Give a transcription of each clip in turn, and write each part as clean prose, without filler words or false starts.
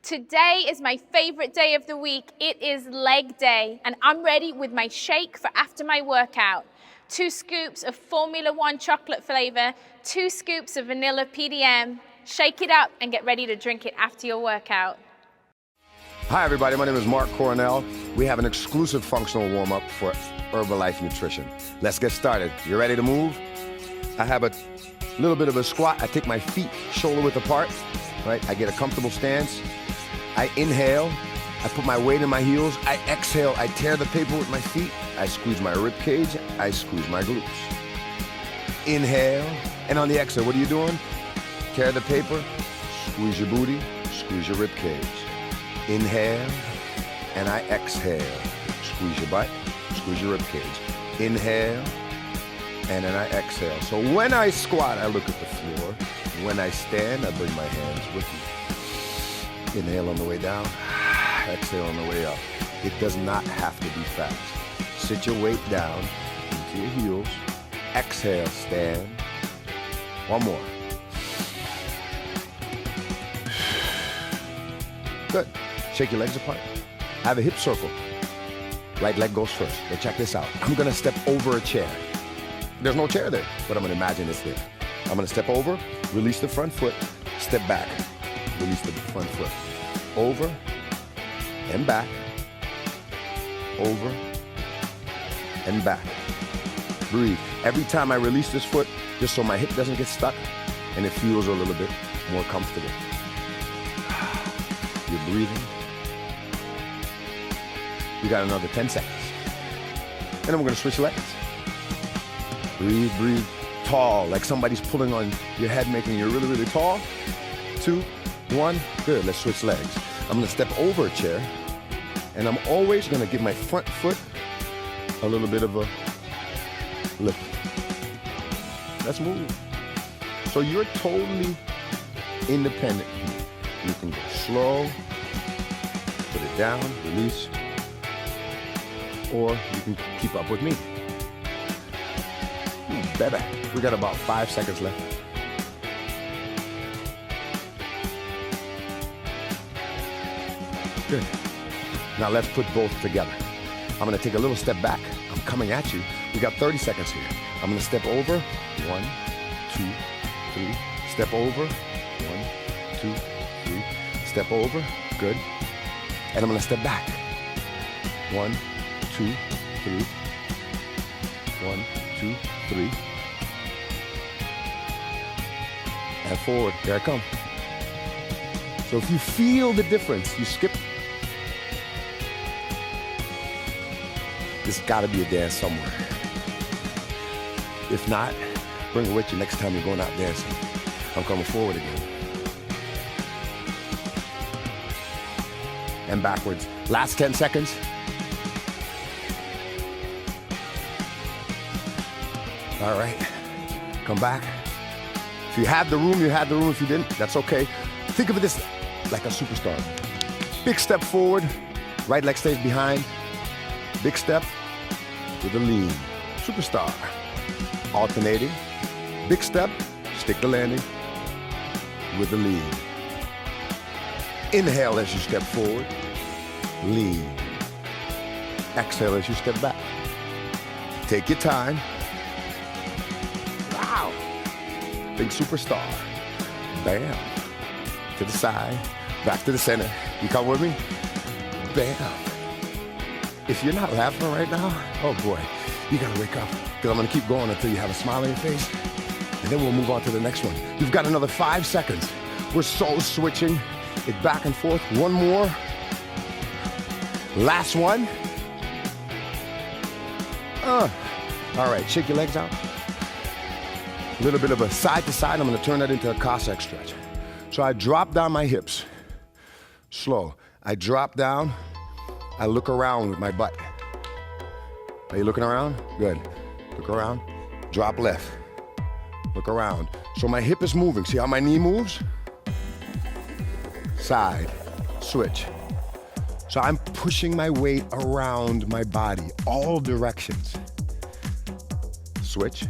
Today is my favorite day of the week. It is leg day, and I'm ready with my shake for after my workout. 2 scoops of Formula 1 chocolate flavor, 2 scoops of vanilla PDM. Shake it up and get ready to drink it after your workout. Hi everybody, my name is Mark Cornell. We have an exclusive functional warm-up for Herbalife Nutrition. Let's get started. You ready to move? I have a little bit of a squat. I take my feet shoulder width apart, right? I get a comfortable stance. I inhale, I put my weight in my heels. I exhale, I tear the paper with my feet. I squeeze my rib cage, I squeeze my glutes. Inhale, and on the exhale, what are you doing? Tear the paper, squeeze your booty, squeeze your rib cage. Inhale, and I exhale. Squeeze your butt, squeeze your rib cage. Inhale, and then I exhale. So when I squat, I look at the floor. When I stand, I bring my hands with me. Inhale on the way down, exhale on the way up. It does not have to be fast. Sit your weight down into your heels. Exhale, stand. One more. Good. Shake your legs apart. I have a hip circle. Right leg goes first. But check this out. I'm gonna step over a chair. There's no chair there, but I'm gonna imagine it's there. I'm gonna step over, release the front foot, step back. Release the front foot. Over and back. Over and back. Breathe. Every time I release this foot, just so my hip doesn't get stuck and it feels a little bit more comfortable. You're breathing. You got another 10 seconds. And then we're gonna switch legs. Breathe, breathe. Tall, like somebody's pulling on your head, making you really, really tall. 2, 1, good, let's switch legs. I'm gonna step over a chair, and I'm always gonna give my front foot a little bit of a lift. Let's move. So you're totally independent here. You can go slow, put it down, release, or you can keep up with me. Ooh, baby, we got about 5 seconds left. Good. Now let's put both together. I'm gonna take a little step back. I'm coming at you. We got 30 seconds here. I'm gonna step over. 1, 2, 3. Step over. 1, 2, 3. Step over. Good. And I'm gonna step back. 1, 2, 3. 1, 2, 3. And forward. Here I come. So if you feel the difference, you skip. There's gotta be a dance somewhere. If not, bring it with you next time you're going out dancing. I'm coming forward again. And backwards. Last 10 seconds. All right, come back. If you had the room, you had the room. If you didn't, that's okay. Think of this like a superstar. Big step forward, right leg stays behind. Big step with a lean. Superstar. Alternating. Big step, stick the landing with the lean. Inhale as you step forward. Lean. Exhale as you step back. Take your time. Wow. Big superstar. Bam. To the side, back to the center. You come with me? Bam. If you're not laughing right now, oh boy, you gotta wake up. Because I'm gonna keep going until you have a smile on your face. And then we'll move on to the next one. You've got another 5 seconds. We're so switching it back and forth. One more. Last one. All right, shake your legs out. A little bit of a side to side. I'm gonna turn that into a Cossack stretch. So I drop down my hips, slow. I drop down, I look around with my butt. Are you looking around? Good. Look around, drop left. Look around. So my hip is moving. See how my knee moves? Side, switch. So I'm pushing my weight around my body, all directions. Switch.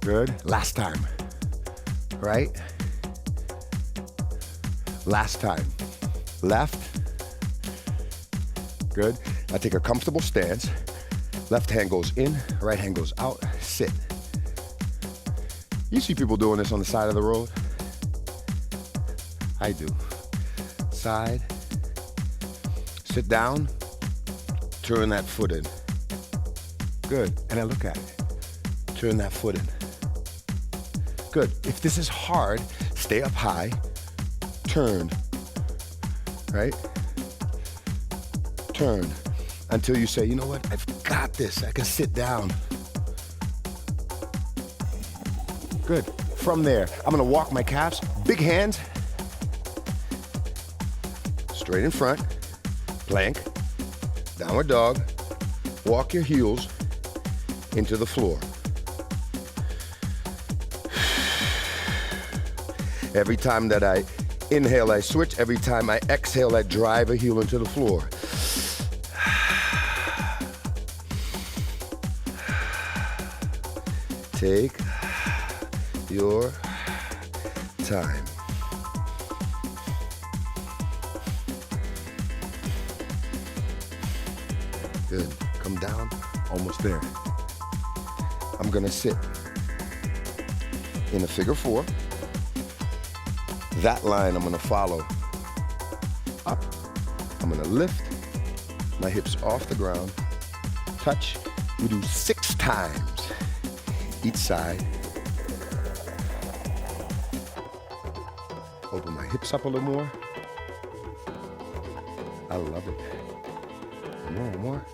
Good. Last time. Right? Last time. Left. Good. I take a comfortable stance. Left hand goes in, right hand goes out. Sit. You see people doing this on the side of the road? I do. Side. Sit down. Turn that foot in. Good. And I look at it. Turn that foot in. Good. If this is hard, stay up high. Turn. Right? Turn. Until you say, you know what? I've got this. I can sit down. Good. From there, I'm gonna walk my calves. Big hands. Straight in front. Plank. Downward dog. Walk your heels into the floor. Every time that I inhale, I switch. Every time I exhale, I drive a heel into the floor. Take your time. Good. Come down. Almost there. I'm gonna sit in a figure four. That line I'm gonna follow up. I'm gonna lift my hips off the ground. Touch. We do 6 times each side. Open my hips up a little more. I love it. One more.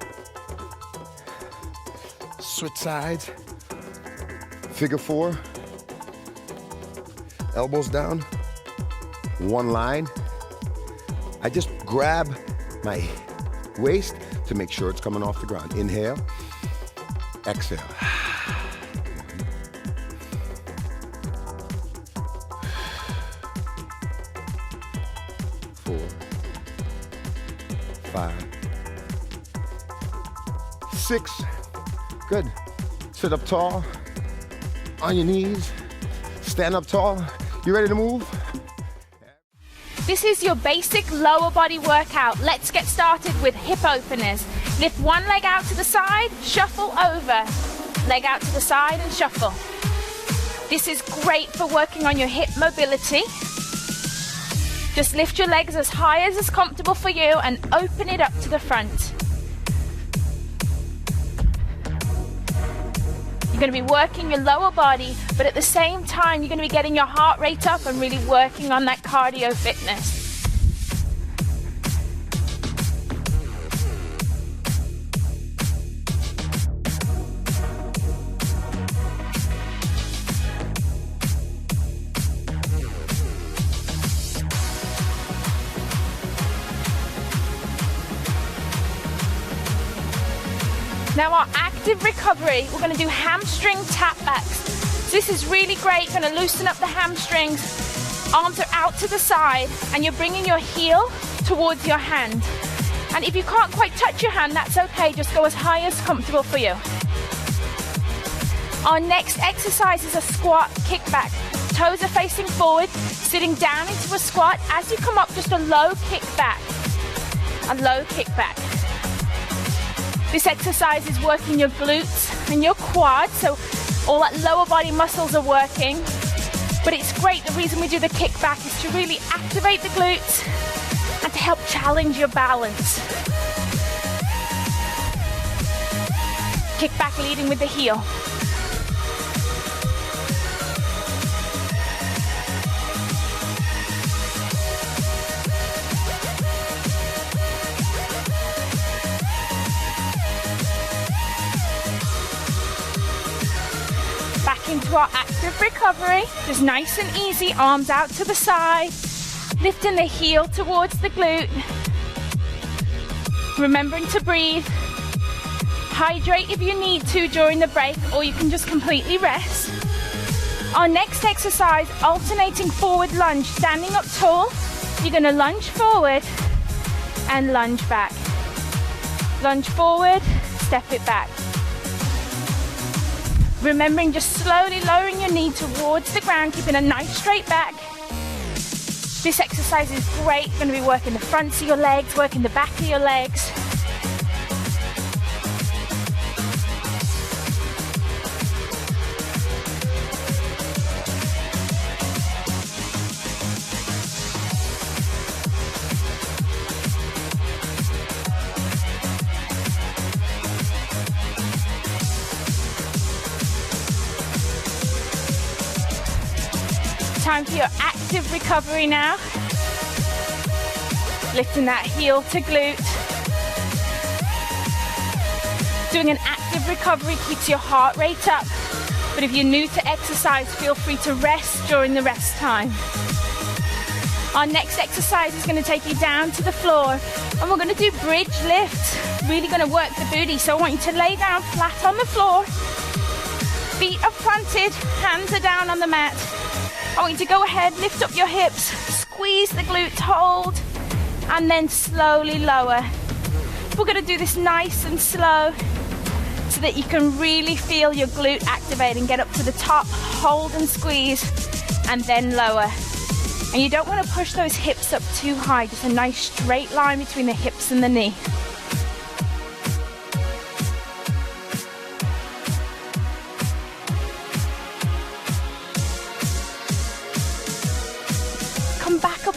Switch sides. Figure four. Elbows down. One line. I just grab my waist to make sure it's coming off the ground. Inhale. Exhale. 4, 5, 6. Good. Sit up tall. On your knees. Stand up tall. You ready to move? This is your basic lower body workout. Let's get started with hip openers. Lift one leg out to the side, shuffle over. Leg out to the side and shuffle. This is great for working on your hip mobility. Just lift your legs as high as is comfortable for you and open it up to the front. You're going to be working your lower body, but at the same time, you're going to be getting your heart rate up and really working on that cardio fitness. Now our active recovery, we're going to do hamstring tap backs. So this is really great, going to loosen up the hamstrings. Arms are out to the side and you're bringing your heel towards your hand. And if you can't quite touch your hand, that's okay, just go as high as comfortable for you. Our next exercise is a squat kickback. Toes are facing forward, sitting down into a squat. As you come up, just a low kickback. A low kickback. This exercise is working your glutes and your quads, so all that lower body muscles are working. But it's great, the reason we do the kickback is to really activate the glutes and to help challenge your balance. Kickback leading with the heel. Into our active recovery, just nice and easy, arms out to the side, lifting the heel towards the glute, remembering to breathe, hydrate if you need to during the break, or you can just completely rest. Our next exercise, alternating forward lunge, standing up tall, you're going to lunge forward and lunge back. Lunge forward, step it back. Remembering just slowly lowering your knee towards the ground, keeping a nice straight back. This exercise is great. You're going to be working the fronts of your legs, working the back of your legs. Time for your active recovery now. Lifting that heel to glute. Doing an active recovery keeps your heart rate up, but if you're new to exercise, feel free to rest during the rest time. Our next exercise is going to take you down to the floor, and we're going to do bridge lifts. Really going to work the booty, so I want you to lay down flat on the floor. Feet are planted, hands are down on the mat. I want you to go ahead, lift up your hips, squeeze the glutes, hold, and then slowly lower. We're going to do this nice and slow so that you can really feel your glute activating. Get up to the top, hold and squeeze, and then lower. And you don't want to push those hips up too high, just a nice straight line between the hips and the knee.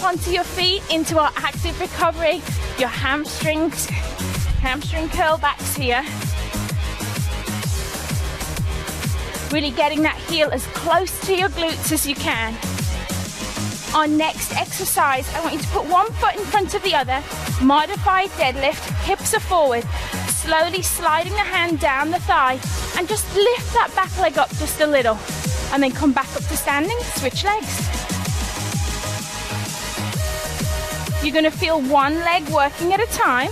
Onto your feet into our active recovery. Your hamstring curl backs here. Really getting that heel as close to your glutes as you can. Our next exercise, I want you to put one foot in front of the other. Modified deadlift, hips are forward. Slowly sliding the hand down the thigh and just lift that back leg up just a little. And then come back up to standing, switch legs. You're going to feel one leg working at a time.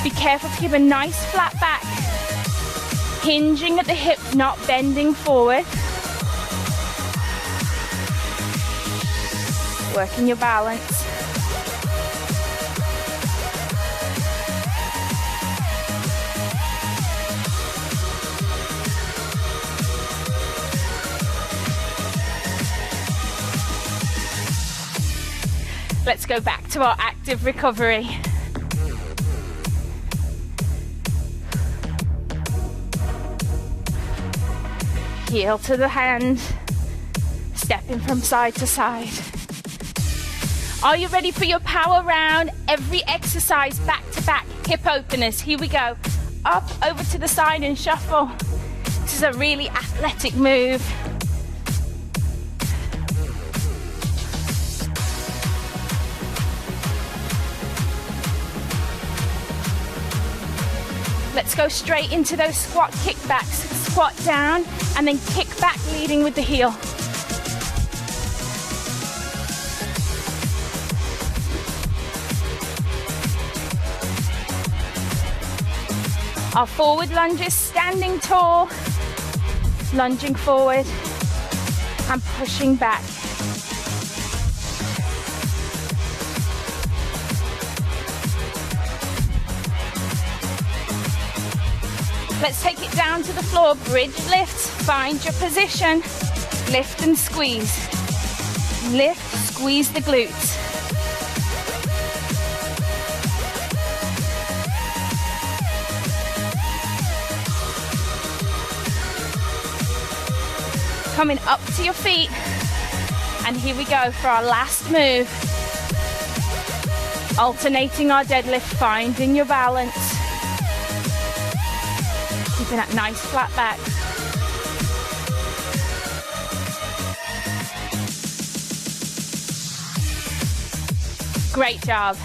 Be careful to keep a nice flat back. Hinging at the hip, not bending forward. Working your balance. Let's go back to our active recovery. Heel to the hand, stepping from side to side. Are you ready for your power round? Every exercise back to back, hip openers. Here we go. Up, over to the side and shuffle. This is a really athletic move. Let's go straight into those squat kickbacks. Squat down and then kick back, leading with the heel. Our forward lunges, standing tall, lunging forward and pushing back. Let's take it down to the floor, bridge lifts, find your position, lift and squeeze. Lift, squeeze the glutes. Coming up to your feet, and here we go for our last move. Alternating our deadlift, finding your balance. Keeping that nice flat back. Great job.